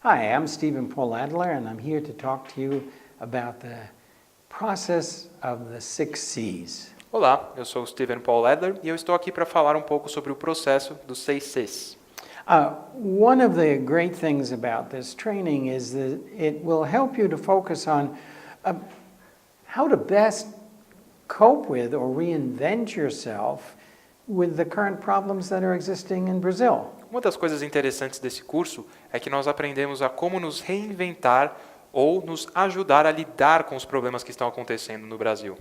Hi, I'm Stephen Paul Adler, and I'm here to talk to you about the process of the 6C's. Olá, eu sou o Stephen Paul Adler e eu estou aqui para falar um pouco sobre o processo dos 6C's. One of the great things about this training is that it will help you to focus on how to best cope with or reinvent yourself with the current problems that are existing in Brazil. Uma das coisas interessantes desse curso é que nós aprendemos a como nos reinventar ou nos ajudar a lidar com os problemas que estão acontecendo no Brasil.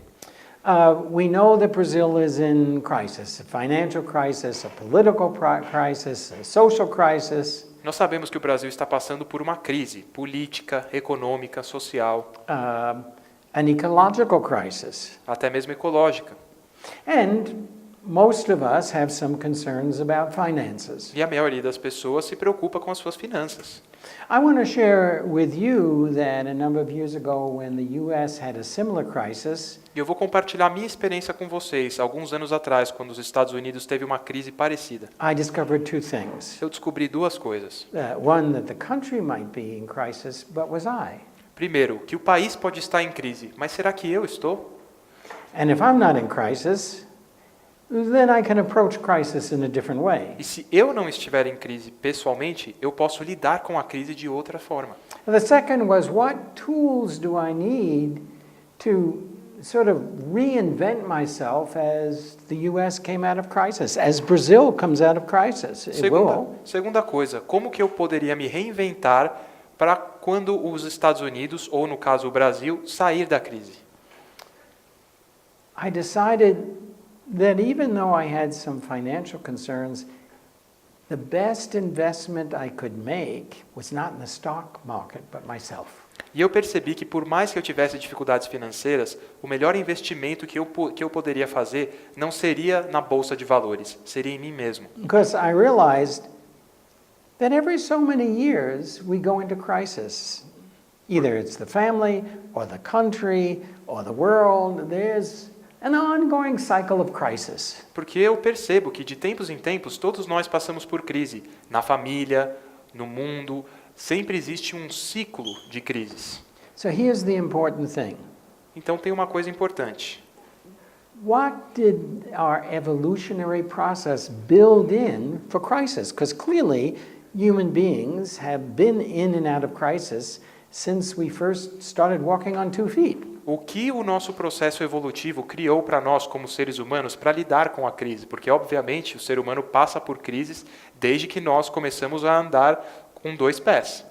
We know that Brazil is in crisis, a financial crisis, a political crisis, a social crisis. Nós sabemos que o Brasil está passando por uma crise política, econômica, social, An ecological crisis. até mesmo ecológica. And most of us have some concerns about finances. E a maioria das pessoas se preocupa com as suas finanças. I want to share with you that a number of years ago when the US had a similar crisis, E eu vou compartilhar minha experiência com vocês, alguns anos atrás, quando os Estados Unidos teve uma crise parecida. I discovered two things. Eu descobri duas coisas. One, that the country might be in crisis, but was I? Primeiro, que o país pode estar em crise, mas será que eu estou? And if I'm not in crisis, then I can approach crisis in a different way. E se eu não estiver em crise pessoalmente, eu posso lidar com a crise de outra forma. The second was, what tools do I need to sort of reinvent myself as the US came out of crisis, as Brazil comes out of crisis? It will. Segunda coisa, como que eu poderia me reinventar para quando os Estados Unidos, ou no caso o Brasil, sair da crise? I decided that even though I had some financial concerns, the best investment I could make was not in the stock market, but myself. E eu percebi que por mais que eu tivesse dificuldades financeiras, o melhor investimento que eu poderia fazer não seria na bolsa de valores, seria em mim mesmo. Because I realized that every so many years we go into crisis. Either it's the family, or the country, or the world. There's an ongoing cycle of crisis. Porque eu percebo que de tempos em tempos todos nós passamos por crise, na família, no mundo, sempre existe um ciclo de crises. So here's the important thing. Então tem uma coisa importante. What did our evolutionary process build in for crisis? Because clearly human beings have been in and out of crisis since we first started walking on 2 feet. O que o nosso processo evolutivo criou para nós como seres humanos para lidar com a crise? Porque obviamente o ser humano passa por crises desde que nós começamos a andar com 2 pés.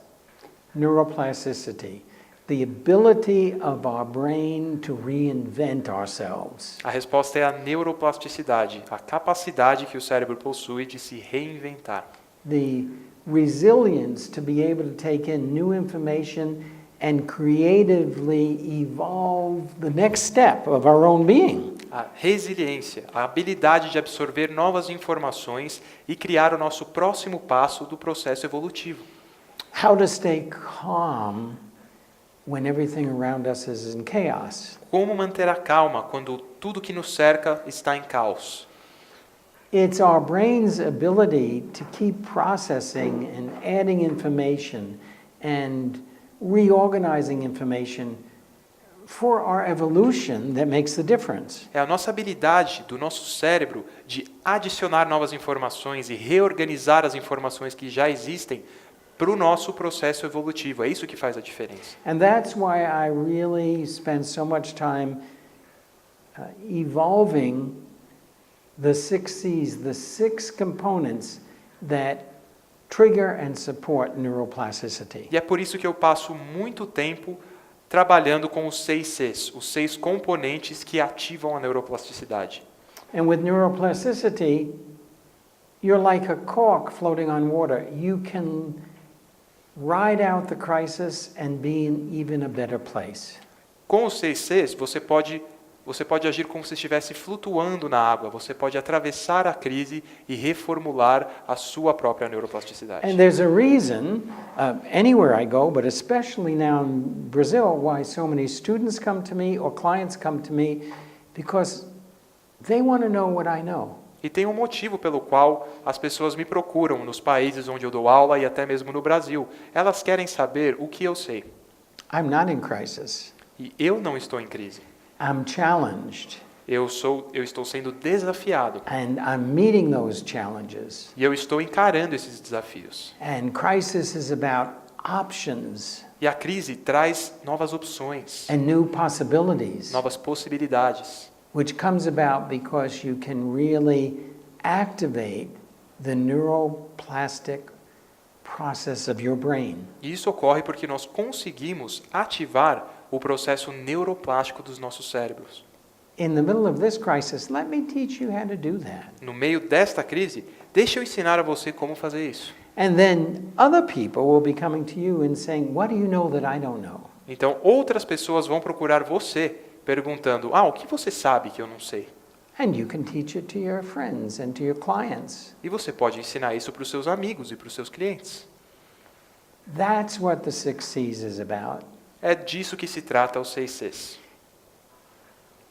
Neuroplasticity, the ability of our brain to reinvent ourselves. A resposta é a neuroplasticidade, a capacidade que o cérebro possui de se reinventar. The resilience to be able to take in new information and creatively evolve the next step of our own being. A resiliência, a habilidade de absorver novas informações e criar o nosso próximo passo do processo evolutivo. How to stay calm when everything around us is in chaos. Como manter a calma quando tudo que nos cerca está em caos. It's our brain's ability to keep processing and adding information and reorganizing information for our evolution that makes the difference. É a nossa habilidade do nosso cérebro de adicionar novas informações e reorganizar as informações que já existem para o nosso processo evolutivo. É isso que faz a diferença. And that's why I really spend so much time evolving the 6C's, the 6 components that trigger and support neuroplasticity. E é por isso que eu passo muito tempo trabalhando com os 6C's, os 6 componentes que ativam a neuroplasticidade. And with neuroplasticity, you're like a cork floating on water. You can ride out the crisis and be in even a better place. Com os 6C's, você pode agir como se estivesse flutuando na água. Você pode atravessar a crise e reformular a sua própria neuroplasticidade. And there's a reason, anywhere I go, but especially now in Brazil, why so many students come to me or clients come to me, because they want to know what I know. E tem um motivo pelo qual as pessoas me procuram nos países onde eu dou aula e até mesmo no Brasil. Elas querem saber o que eu sei. I'm not in crisis. E eu não estou em crise. I'm challenged. Eu estou sendo desafiado. And I'm meeting those challenges. E eu estou encarando esses desafios. And crisis is about options E a crise traz novas opções, and new possibilities, novas possibilidades. which comes about because you can really activate the neuroplastic process of your brain. E isso ocorre porque nós conseguimos ativar o processo neuroplástico dos nossos cérebros. In the middle of this crisis, let me teach you how to do that. No meio desta crise, deixa eu ensinar a você como fazer isso. And then other people will be coming to you and saying, what do you know that I don't know? Então, outras pessoas vão procurar você perguntando: o que você sabe que eu não sei? And you can teach it to your friends and to your clients. E você pode ensinar isso para os seus amigos e para os seus clientes. That's what the 6C's is about. É disso que se trata os 6C's.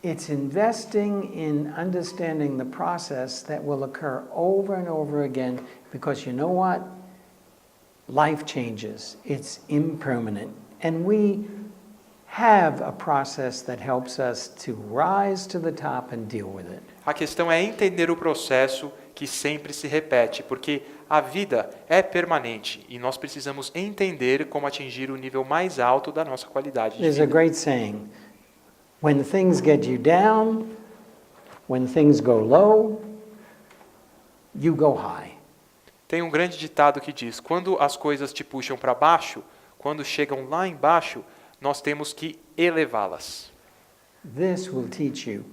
It's investing in understanding the process that will occur over and over again because you know what? Life changes. It's impermanent. And we have a process that helps us to rise to the top and deal with it. A questão é entender o processo que sempre se repete, porque a vida é permanente e nós precisamos entender como atingir o nível mais alto da nossa qualidade de There's a vida. great saying, when things get you down, when things go low, you go high. Tem um grande ditado que diz: quando as coisas te puxam para baixo, quando chegam lá embaixo, nós temos que elevá-las. This will teach you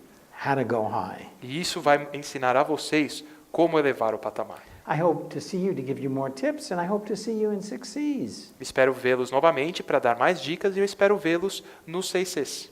how to go high. E isso vai ensinar a vocês como elevar o patamar. I hope to see you to give you more tips, and I hope to see you in 6C's. Espero vê-los novamente para dar mais dicas e eu espero vê-los nos 6C's.